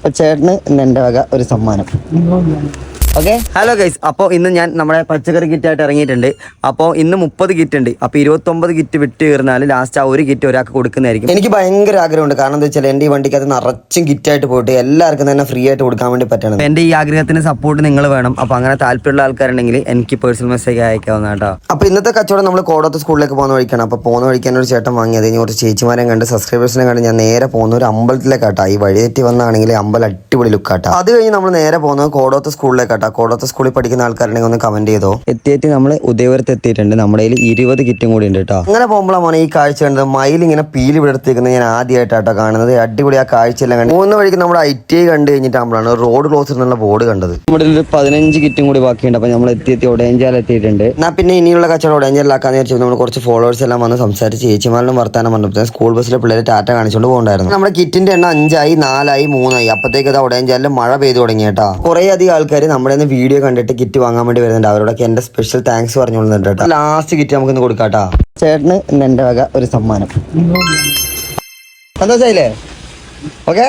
അപ്പോൾ ചേട്ടന് ഇന്ന് എൻ്റെ വക ഒരു സമ്മാനം. Okay, hello guys. അപ്പോൾ ഇന്ന് ഞാൻ നമ്മുടെ പച്ചക്കറി കിറ്റായിട്ട് ഇറങ്ങിയിട്ടുണ്ട്. അപ്പോൾ ഇന്ന് 30 കിറ്റ് ഉണ്ട്. അപ്പോൾ 29 കിറ്റ് വിറ്റ് കയറിനാൽ ലാസ്റ്റ് ആ ഒരു കിറ്റ് ഒരാൾക്ക് കൊടുക്കുന്നതായിരിക്കും. എനിക്ക് ഭയങ്കര ആഗ്രഹമുണ്ട്. കാരണം എന്താ വെച്ചാൽ എൻ്റെ ഈ വണ്ടിക്കകത്ത് നിറച്ചും കിറ്റായിട്ട് പോയിട്ട് എല്ലാവർക്കും തന്നെ ഫ്രീ ആയിട്ട് കൊടുക്കാൻ വേണ്ടി പറ്റണം. എൻ്റെ ഈ ആഗ്രഹത്തിന് സപ്പോർട്ട് നിങ്ങൾ വേണം. അപ്പോൾ അങ്ങനെ താല്പര്യമുള്ള ആൾക്കാരുണ്ടെങ്കിൽ എനിക്ക് പേഴ്സണൽ മെസ്സേജ് അയക്കാവുന്ന കേട്ടോ. അപ്പോൾ ഇന്നത്തെ കച്ചവടം നമ്മൾ കോടത്ത് സ്കൂളിലേക്ക് പോകുന്ന വഴിക്കാണ്. അപ്പോൾ പോകുന്ന വഴിക്കാൻ ഒരു ചേട്ടൻ വാങ്ങിയത് ഇനി കുറച്ച് ചേച്ചിമാരെ കണ്ട് സബ്സ്ക്രൈബേഴ്സിനെ കണ്ട് ഞാൻ നേരെ പോകുന്ന ഒരു അമ്പലത്തിലേക്കാട്ടോ. ഈ വഴി തെറ്റി വന്നാണെങ്കിൽ അമ്പലം അടിപൊളി ലുക്കാട്ടോ. അത് കഴിഞ്ഞ് നമ്മൾ നേരെ പോകുന്നത് കോടത്ത് സ്കൂളിലേക്കാട്ടോ. കോടത്ത് സ്കൂളിൽ പഠിക്കുന്ന ആൾക്കാരുണ്ടെങ്കിൽ ഒന്ന് കമന്റ് ചെയ്തോ. എത്തിയിട്ട് നമ്മൾ ഉദയപുരത്ത് എത്തിയിട്ടുണ്ട്. നമ്മുടെ കയ്യിൽ 20 കിറ്റും കൂടി ഉണ്ട് കേട്ടോ. അങ്ങനെ പോകുമ്പോഴാണ് ഈ കാഴ്ച കണ്ടത്. മയിൽ ഇങ്ങനെ പീലി വിടർത്തിക്കുന്നത് ഞാൻ ആദ്യമായിട്ടാട്ടോ കാണുന്നത്. അടിപൊളി ആ കാഴ്ചയെല്ലാം കണ്ടു. പോകുന്ന വഴിക്ക് നമ്മുടെ ITI കണ്ടു കഴിഞ്ഞിട്ടാകുമ്പോഴാണ് റോഡ് ക്ലോസ് എന്നുള്ള ബോർഡ് കണ്ടത്. നമ്മുടെ ഒരു 15 കിറ്റും കൂടി ബാക്കിയുണ്ട്. അപ്പോൾ നമ്മൾ എത്തി ഒടയഞ്ചാൽ എത്തിയിട്ടുണ്ട്. എന്നാൽ പിന്നെ ഇനിയുള്ള കച്ചവടം ഒടയഞ്ചാലാക്കാന്ന് വെച്ചാൽ നമ്മൾ കുറച്ച് ഫോളോവേഴ്സ് എല്ലാം വന്ന് സംസാരിച്ച് ചേച്ചിമാരിലും വർത്താനം പറഞ്ഞപ്പോൾ സ്കൂൾ ബസ്സിലെ പിള്ളേർ ടാറ്റ കാണിച്ചുകൊണ്ട് പോകുന്നുണ്ടായിരുന്നു. നമ്മുടെ കിറ്റിന്റെ എണ്ണം 5 ആയി, 4 ആയി, 3 ആയി. അപ്പോഴത്തേക്ക് അത് ഒടയഞ്ചാലിൽ മഴ പെയ്തു തുടങ്ങി കേട്ടോ. കുറേ അധികം ആൾക്കാർ നമ്മുടെ വീഡിയോ കണ്ടിട്ട് കിറ്റ് വാങ്ങാൻ വേണ്ടി വരുന്നുണ്ട്. അവരോടൊക്കെ എന്റെ സ്പെഷ്യൽ താങ്ക്സ് പറഞ്ഞുകൊള്ളുന്നുണ്ട് കേട്ടോ. ലാസ്റ്റ് കിറ്റ് നമുക്ക് ഇന്ന് കൊടുക്കാട്ടോ. ചേട്ടന് ഇന്ന് എൻ്റെ വക ഒരു സമ്മാനം. സന്തോഷായില്ലേ? ഓക്കെ.